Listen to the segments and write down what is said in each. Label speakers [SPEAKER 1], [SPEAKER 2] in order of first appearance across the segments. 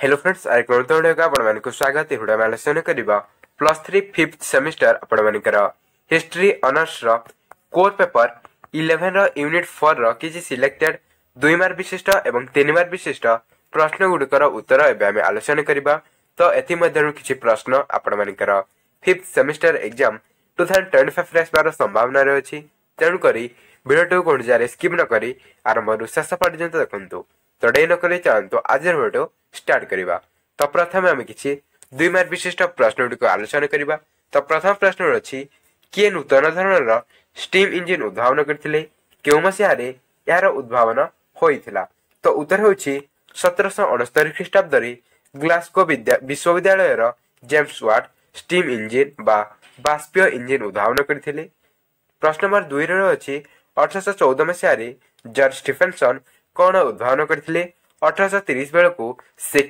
[SPEAKER 1] Hello friends I कौन आपण स्वागत है हुडा आलोचना करबा +3 5th सेमिस्टर आपण मानकर हिस्ट्री ऑनर्स रो कोर पेपर 11 रो यूनिट 4 रो किछि सिलेक्टेड 2 मार्क विशिष्ट एवं 3 मार्क विशिष्ट प्रश्न गुडकर उत्तर एबे हम आलोचना करबा। तो एथि मध्यरु किछि प्रश्न आपण मानकर 5th सेमिस्टर एग्जाम 2025 रे आसबार संभावना रे अछि। तेनु करी वीडियो कोन जारे स्किप न करी आरंभ शेष पर्यंत देखंतु। तो डे न करी चलंतु आज वीडियो स्टार्ट करिबा। तो प्रथम आम किछि 2 मार्क विशिष्ट प्रश्न गुडी को आलोचना करिबा। तो प्रथम प्रश्न अछि किए नूतन धरणर स्टीम इंजिन उद्भावन करथिले केउ मसिया रे यार उद्भावन होइथिला। तो उत्तर होछि 1769 ख्रीष्टाब्द रे ग्लासगो विश्वविद्यालय रो जेम्स वाट स्टीम इंजिन बा बाष्पीय इंजिन उद्भावन करथिले। प्रश्न नंबर 2 रे अछि 1814 मसिया रे जॉर्ज स्टीफेनसन कोन उद्भावन करथिले। 1830 बेलू से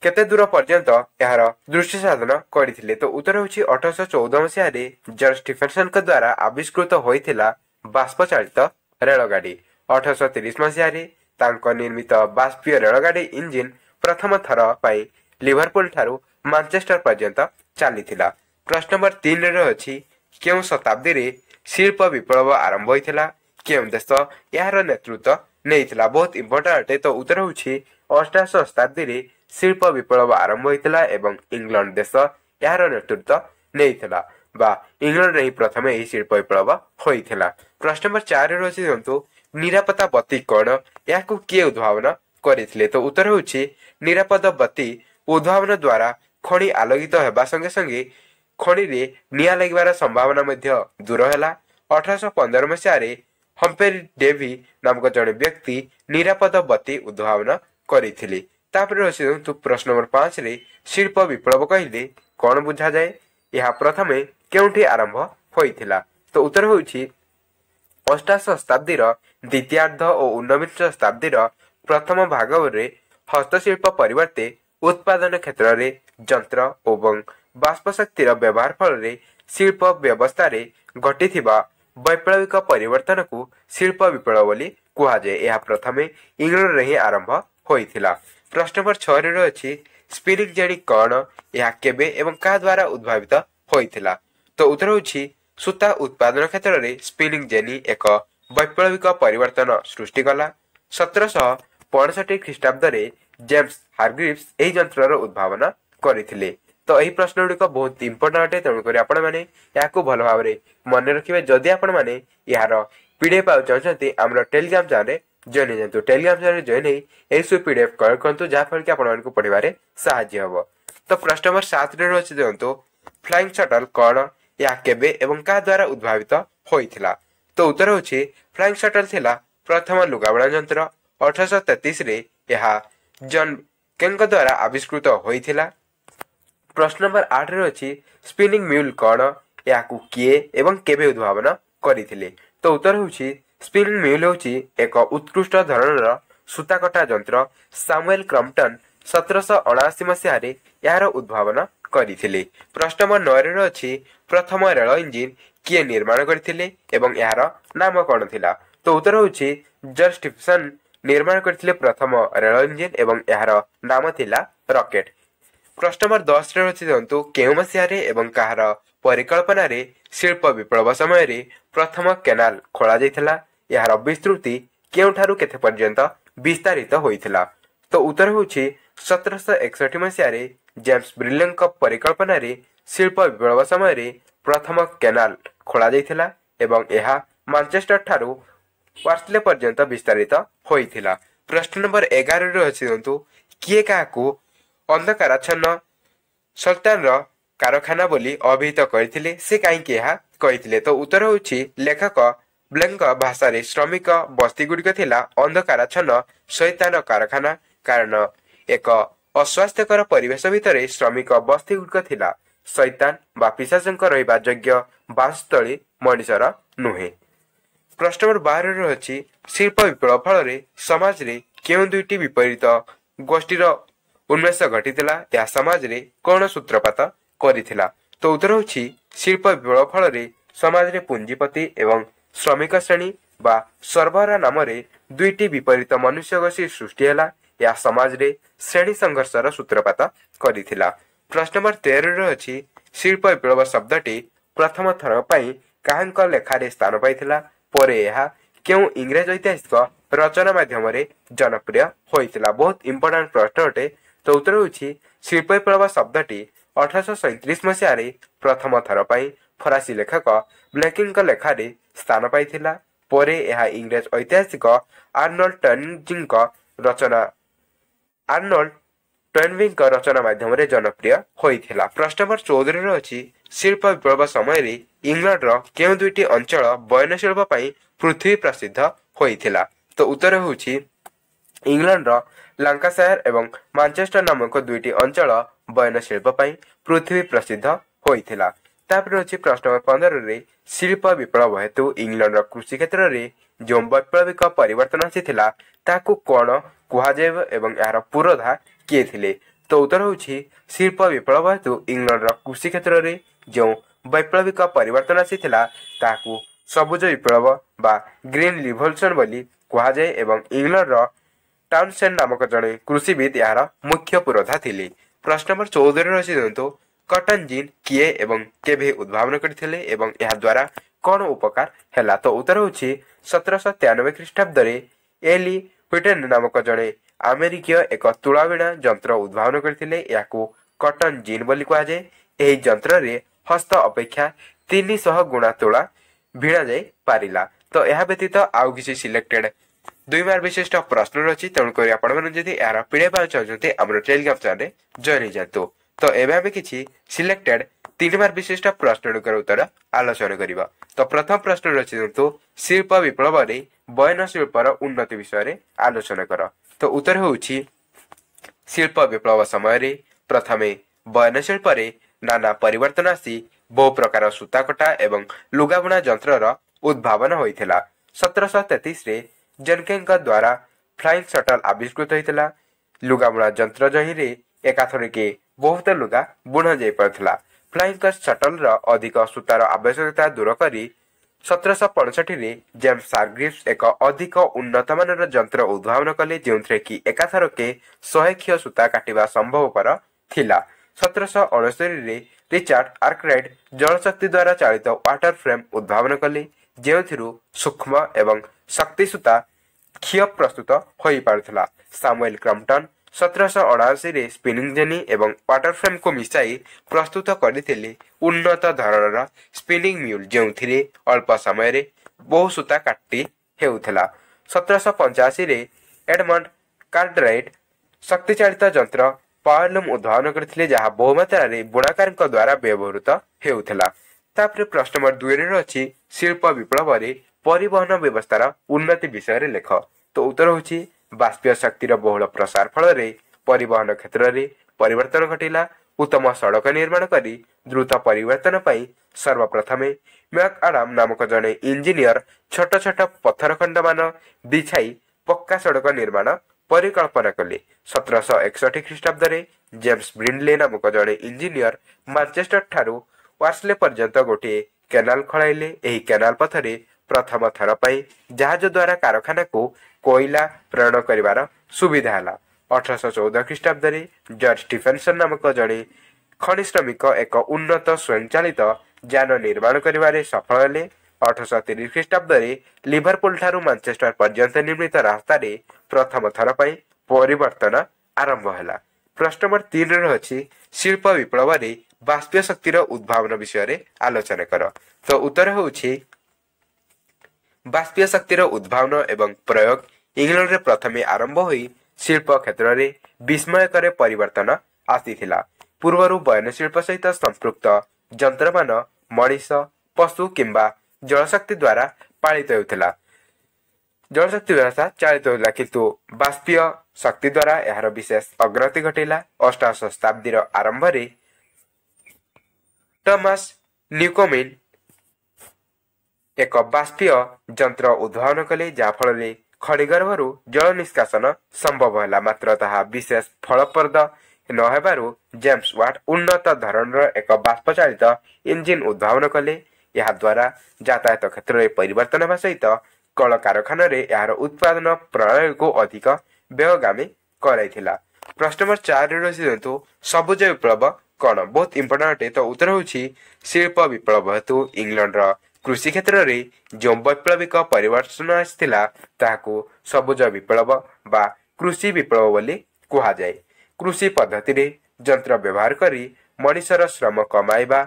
[SPEAKER 1] केते दूर पर्यंत यार दृष्टि साधन करथिले। तो उत्तर होछि 1814 मसिया रे जॉर्ज स्टीफेनसन के द्वारा आविष्कृत होइथिला बाष्प चालित रेलगाड़ी। 1830 मसिया रे तांको निर्मित बाष्पीय रेलगाड़ी इंजिन प्रथम थर पई लिवरपूल ठारू मैनचेस्टर पर्यंत चलीथिला। प्रश्न नंबर 3 रे अछि केउ शताब्दी रे शिल्प विप्लव आरंभ होइथिला केउ देश यार नेतृत्व नेइथिला। बहुत इंपोर्टेंट अटे। तो उत्तर होछि 18 शताब्दी रे शिल्प विप्लव आरंभ होइथिला एवं इंग्लैंड देश यार नेतृत्व नेइथिला बा इंग्लैंड रे प्रथम एही शिल्प विप्लव होइथिला। प्रश्न नंबर 4 रे अछि जंतु निरापत्ता बत्ती कोन याकू किए उद्भावन करिथिले। तो उत्तर होछि निरापद बत्ती उद्भावन द्वारा खणी आलोकित हेबा संगे संगे खणी रे निया लागिबार संभावना मध्य दूर हैला। 1815 मसिया रे हम्पेरी डेवी नामक जड़े व्यक्ति निरापद बत्ती उद्भावन करिथिले। तापर अछि प्रश्न नंबर 5 रे शिल्प विप्लव कहिले कोन बुझा जाय यह प्रथमे केउठी आरंभ होइथिला। तो उत्तर होछि 18 शताब्दी रो द्वितीयार्ध और 19 शताब्दी रो प्रथम भाग रे हस्तशिल्प परिवर्ते उत्पादन क्षेत्र रे यंत्र एवं बाष्प शक्ति रो व्यवहार फल रे शिल्प व्यवस्था रे घटिथिबा वैप्लविक परिवर्तन को शिल्प विप्लव बोली कुहा जाय। यह प्रथमे इंग्लैंड रे ही आरंभ होइथिला। प्रश्न नंबर 6 रे अछि स्पिनिंग जेनी कोन यह केबे एवं का द्वारा उद्भावित होइथिला। तो उत्तर होछि सूता उत्पादन क्षेत्र रे स्पिनिंग जेनी एक वैप्लविक परिवर्तन सृष्टि कला। 1765 ख्रीष्टाब्द रे जेम्स हारग्रीव्स एही यंत्र रो उद्भावन करिथिले। तो एही प्रश्न गुडी को बहुत इंपोर्टेंट अटे। तेणु करी आपण माने याकू भलो भाव रे मन रखिबे। जदि आपण माने यार पीडीएफ पाउ चाहते हमर टेलीग्राम चैनल जॉइन जंतु टेलीग्राम चैनल जॉइन हे एसु पीडीएफ कलेक्ट करंतु जा फल कि आपण मानकु पढिबारे सहाय्य हबो। तो प्रश्न नंबर 7 रे अछि जंतु फ्लाइंग शटल कोन या केबे एवं का द्वारा उद्भावित होइथिला। तो उत्तर होछि फ्लाइंग शटल थिला प्रथम लुगाबड़ा यंत्र। 1833 रे यह जॉन केंग द्वारा आविष्कृत होइथिला। प्रश्न नंबर 8 रे अछि स्पिनिंग म्यूल कोन याकू किए एवं केबे उद्भावन करिथिले। तो उत्तर होछि स्पिनिंग म्यूल होछि एक उत्कृष्ट धरणर सूता कटा यंत्र। सामुएल क्रम्पटन 1779 मसिया रे यार उद्भावन करिथिले। प्रश्न नंबर 9 रे अछि प्रथम रेल इंजिन किए निर्माण करथिले एवं यार नाम कोन थिला। तो उत्तर होछि जॉर्ज स्टीफेनसन निर्माण करथिले प्रथम रेल इंजिन एवं यार नाम थिला रॉकेट। प्रश्न नंबर 10 रे अछि जंतु केउ मसिया रे एवं कहार परिकल्पना रे शिल्प विप्लव समय रे प्रथम केनाल खोला जायथिला यार विस्तृति केउठारु केथे पर्यंत विस्तारित होइथिला। तो उत्तर होछि 1761 मसिया रे जेम्स ब्रिलियन का परिकल्पना रे शिल्प विप्लव समय रे प्रथम केनाल खोला जायथिला एवं यह मैनचेस्टर ठारू वार्सले पर्यंत विस्तारित होइथिला। प्रश्न नंबर 11 रे अछि जंतु किए काकू अंधकारच्छन्न सुल्तान रो कारखाना बोली अभिहित करथिले से काई के यह कहिथिले। तो उत्तर होछि लेखक ब्लैंक भाषा रे श्रमिक बस्ती गुडी थिला अंधकारच्छन्न शैतान कारखाना कारण एक अस्वास्थ्यकर परिवेश भितरे श्रमिक बस्ती गुडी थिला शैतान बा पिशाचंक रहिबा योग्य बासस्थली मनुष्यर नुहे। प्रश्न नंबर 12 रे अछि शिल्प विप्लव फल रे समाज रे केउ दुईटी विपरीत गोष्ठीर उन्मेष घटिथिला या समाज रे कोन सूत्रपात करिथिला। तो उत्तर होछि शिल्प विप्लव फल रे समाज रे पूंजीपति एवं श्रमिक श्रेणी बा सर्वहारा नाम रे दुईटी विपरीत मनुष्य गोष्ठी सृष्टि हैला। या समाज रे श्रेणी संघर्षर सूत्रपात करिथिला। प्रश्न नंबर 13 रे अछि शिल्प विप्लव शब्दटी प्रथम थर पई काहंक लेखारे स्थान पाइथिला परे यह केउ इंग्रेज ऐतिहासिक रचना माध्यम रे जनप्रिय होइथिला। बहुत इंपोर्टेंट प्रश्न अटे। तो उत्तर होछि शिल्प विप्लव शब्दटी 1837 मसीह रे प्रथम थर पई फरासी लेखक ब्लेकिंग लेखारे स्थान पाइथिला परे यह इंग्रेज ऐतिहासिक आर्नोल्ड टर्नविंग रचना माध्यम रे जनप्रिय होइथिला। प्रश्न नंबर 14 रे अछि शिल्प विप्लव समय रे इंग्लैंड रो केउ दुईटी अंचल बयन शिल्प पई पृथ्वी प्रसिद्ध होइथिला। तो उत्तर होछि इंग्लैंड रो लंकाशायर एवं मैनचेस्टर नामक दुईटी अंचल बयन शिल्प पई पृथ्वी प्रसिद्ध होइथिला। तापर अछि प्रश्न नंबर 15 रे शिल्प विप्लव हेतु इंग्लैंड रो कृषि क्षेत्र रे जो वैप्लविक परिवर्तन आसीथिला ताकू कोन कुहा जाय एवं यार पुरोधा किए थिले। तो उत्तर होछि शिल्प विप्लव हेतु इंग्लैंड रो कृषि क्षेत्र रे जो वैप्लविक परिवर्तन आसीथिला ताकू सबुज विप्लव बा ग्रीन रिवोल्यूशन बोली कुहा जाय एवं इंग्लैंड रो टाउनसेंड नामक जने कृषिविद यार मुख्य पुरोधा थिले। प्रश्न नंबर 14 रे अछि दंतो कॉटन जीन किए एवं केभे उद्भावन करथिले एवं यह द्वारा कोन उपकार हैला। तो उत्तर होछि 1793 ख्रीष्टाब्द रे एली व्हिटन नामक जने अमेरिकीय एक तुलावीणा यंत्र उद्भावन करथिले याकू कॉटन जीन बोली कुहा जाय। एही यंत्र रे हस्त अपेक्षा 300 गुणा तुला भिड़ा जाय पारिला। तो यह व्यतीत आउ किसी सिलेक्टेड 2 मार्क विशिष्ट प्रश्न रछि तेणु करी आपण माने जदि यार पीडे पा चाहते हमर टेलीग्राम चैनल रे जॉइन जातो। तो एबे हम किछि सिलेक्टेड 3 मार्क विशिष्ट प्रश्न कर उत्तर आलोचना करिबा। तो प्रथम प्रश्न रछि तो शिल्प विप्लव रे बयन शिल्पर उन्नति विषय रे आलोचना कर। तो उत्तर होछि शिल्प विप्लव समय रे प्रथमे बयन शिल्प रे नाना परिवर्तन आसी बहु प्रकार सूता कटा एवं लुगाबुणा यंत्रर उद्भावन होइथिला। 1733 रे जनकेंक द्वारा फ्लाइंग शटल आविष्कृत होइथिला। लुगाबुणा यंत्र जहि रे एकाथरके बहुत लुगा बुणा जाय परथिला। फ्लाइंग शटल र अधिक सूतार आवश्यकता दूर करी 1765 रे जेम्स शारग्रीव्स एक अधिक उन्नत मानर यंत्र उद्भावन कले जेउथरे कि एकाथरके 100 क्षय सूता काटिबा संभवपर थिला। 1769 रे रिचार्ड आर्कराइट जलशक्ति द्वारा चालित वाटर फ्रेम उद्भावन कले जेउथिरु सूक्ष्म एवं शक्ति सूता क्षय प्रस्तुत होई पारथिला। सामुएल क्रम्पटन 1778 रे स्पिनिंग जेनी एवं वाटर फ्रेम को मिसाई प्रस्तुत करथिले उन्नत धरणर स्पिनिंग म्यूल जेउथिरे अल्प समय रे बहु सूता काटी हेउथिला। 1785 रे एडमंड कार्टराइट शक्ति चालित यंत्र पावरलूम उद्भावन करथिले जहा बहु मात्रा रे बुणाकारक द्वारा व्यवहृत हेउथिला। तापर प्रश्न नंबर 2 रे अछि शिल्प विप्लव रे परिवहन व्यवस्थार उन्नति विषय रे लेख। तो उत्तर होछि बाष्पीय शक्तिर बहुल प्रसार फल रे परिवहन क्षेत्र रे परिवर्तन घटिला। उत्तम सड़क निर्माण करी द्रुत परिवर्तन पई सर्वप्रथमे मैकआडम नामक जने इंजीनियर छोट छोट पत्थर खंड मान बिछाई पक्का सड़क निर्माण परिकल्पना कले। 1761 ख्रीष्टाब्द रे जेम्स ब्रिंडले नामक जने इंजीनियर मैनचेस्टर ठारू वार्सले पर्यंत गोटे केनाल खळाइले। एही केनाल पथरे प्रथम थर पई जहाज द्वारा कारखाना को कोयला प्रेरण करिवार सुविधा हला। 1814 ख्रीष्टाब्द रे जॉर्ज स्टीफेनसन नामक जने खनि श्रमिक एक उन्नत स्वयंचालित यान निर्माण करिवारे सफल हेले। 1830 ख्रीष्टाब्द रे लिवरपूल ठारू मैनचेस्टर पर्यंत निर्मित रास्ता रे प्रथम थर पई परिवर्तन आरंभ हैला। प्रश्न नंबर 3 रे अछि शिल्प विप्लव रे बाष्पीय शक्तिर उद्भावन विषय रे आलोचना कर। तो उत्तर होछि बाष्पीय शक्तिर उद्भावन एवं प्रयोग इंग्लैंड रे प्रथमे आरंभ होई शिल्प क्षेत्र रे विस्मयकर परिवर्तन आसीथिला। पूर्वरु बयन शिल्प सहित संपृक्त यंत्रमान मनीष पशु किंबा जलशक्ति द्वारा पालित होउथिला जलशक्ति व्यवस्था चालित होइला किंतु बाष्पीय शक्ति द्वारा यार विशेष अग्रगति घटिला। 18 शताब्दी आरंभ रे टॉमस न्यूकोमेन एक बाष्पीय यंत्र उद्भावन कले जहा फल रे खनिगर्भरु जल निष्कासन संभव हैला। मात्र ताहा विशेष फलप्रद न हेबारु जेम्स वाट उन्नत धरणर एक बाष्प चालित इंजिन उद्भावन कले। यह द्वारा यातायात क्षेत्र में परिवर्तन हेबा सहित कल कारखाना रे यार उत्पादन प्रणाली को अधिक व्ययगामी कराइथिला। प्रश्न नंबर 4 रे रहिसंतु सबुज विप्लव कौन बहुत इंपोर्टेंट अटे। तो उत्तर होछि शिल्प विप्लव हेतु इंग्लैंड रो कृषि क्षेत्र रे जो वैप्लविक परिवर्तन आसिथिला ताहाकू सबुज विप्लव बा कृषि विप्लव बोली कुहा जाय। कृषि पद्धति रे यंत्र व्यवहार करी मनुष्यर श्रम कमाइबा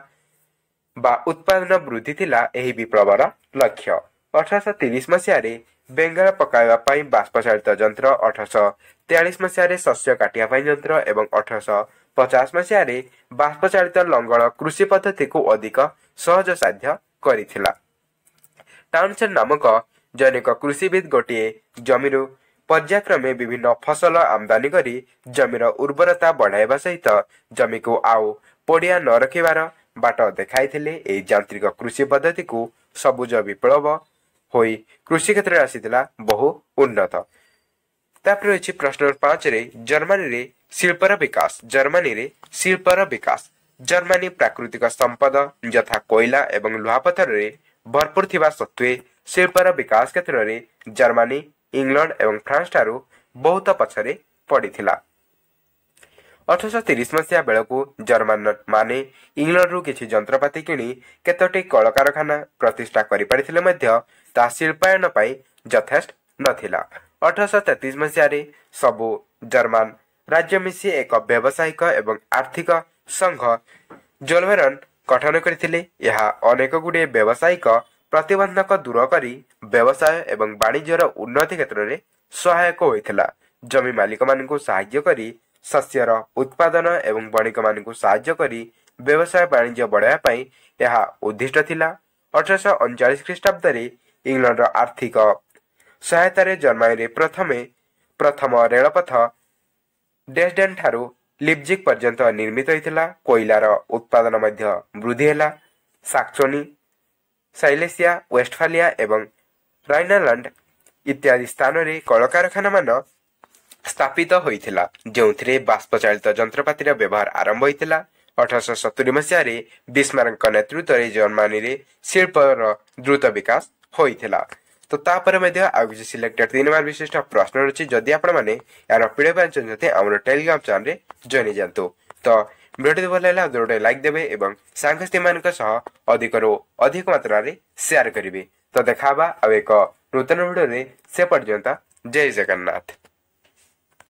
[SPEAKER 1] बा उत्पादन वृद्धि थिला एही विप्लवर लक्ष्य। 1830 मसीह रे बेंगल पकाइबा पई बाष्पचालित यंत्र, 1843 मसीह रे शस्य काटिया पई यंत्र एवं 1850 मसीह रे बाष्पचालित लंगल कृषि पद्धति को अधिक सहज साध्य करिथिला। टाउनसेंड नामक जनिक कृषिविद गोटिए जमीरु पर्यायक्रमे विभिन्न फसल आमदानी करी जमीर उर्वरता बढ़ाइबा सहित जमी को आउ पड़िया न रखिबार बाट देखाइथिले। एही यांत्रिक कृषि पद्धति को सबुज विप्लव होई कृषि क्षेत्र आसीथिला बहु उन्नत। तापर रही प्रश्न नंबर 5 रे जर्मनी रे शिल्पर विकास। जर्मनी रे शिल्पर विकास। जर्मनी प्राकृतिक संपद यथा कोयला एवं लुहापथर रे भरपूर थिबा सत्वे शिल्पर विकास क्षेत्र रे जर्मनी इंग्लैंड एवं फ्रांस ठारू बहुत पछरे पड़िथिला। 1830 मसीहा बेलू जर्मन माने इंग्लैंड रु किछि यंत्रपाति किणी केतोटी कल कारखाना प्रतिष्ठा करि परिथिले मध्य ता शिल्पायन पई यथेष्ट नथिला। 1833 मसीहा रे सबु जर्मन राज्य मिसी एक व्यावसायिक एवं आर्थिक संघ जोलवेरन गठन करथिले। यह अनेक गुडे व्यावसायिक प्रतिबंधक दूर करी व्यवसाय एवं वाणिज्यर उन्नति क्षेत्र रे सहायक होइथिला। जमी मालिक मानकु सहाय्य करी शस्यर उत्पादन एवं वणिक मानकु सहाय्य करी व्यवसाय वाणिज्य बढ़ाया पई यह उद्दिष्ट थिला। 1839 ख्रीष्टाब्द रे इंग्लैंड रो आर्थिक सहायता रे जर्मनी रे प्रथम रेलपथ डेस्डेन ठारू लिप्जिग पर्यंत निर्मित होइथिला। कोयलार उत्पादन मध्य वृद्धि हैला। साक्सोनी, साइलेसिया, वेस्टफालिया एवं राइनलैंड इत्यादि स्थान रे कल कारखाना मान स्थापित होइथिला जोंथिरे बाष्पचालित यंत्रपातिर व्यवहार आरंभ होइथिला। 1870 मसीह रे बिस्मार्क नेतृत्व रे जर्मनी रे शिल्पर द्रुत विकास होइथिला। तो तापर मध्य आ किछि सिलेक्टेड 3 मार्क विशिष्ट प्रश्न रछि। जदि आपण माने यार पीडीएफ पाछन जते हमर टेलीग्राम चैनल रे जॉइन जानतो। तो वीडियो भल लागला दोटे लाइक देबे एवं सांगस्ती मानक सह अधिक मात्रा रे शेयर करिवे। तो देखाबा अब एक नूतन वीडियो रे से पर्यंत जय जगन्नाथ।